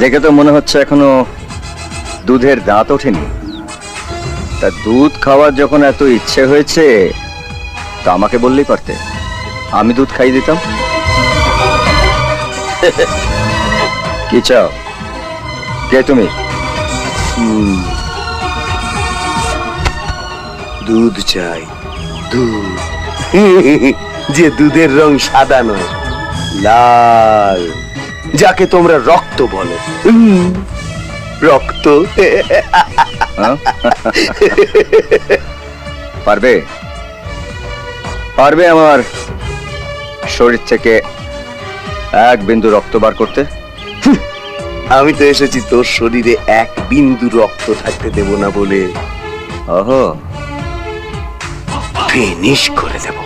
দেখে তো মনে হচ্ছে এখনো দুধের দাঁত ওঠেনি। তা দুধ খাওয়ার যখন এত ইচ্ছে হয়েছে তা আমাকে বললেই পারতে, আমি দুধ খাইয়ে দিতাম। কি চাও? কে তুমি? দুধ চাই, দুধ। যে দুধের রং সাদা নয়, লাল, যাকে তোমরা রক্ত বলো। রক্ত। হ্যাঁ? পারবে? পারবে আমার শরীর থেকে এক বিন্দু রক্ত বার করতে? আমি তো এসেছি তোর শরীরে এক বিন্দু রক্ত থাকতে দেব না বলে। ওহো, ফিনিশ করে দেব।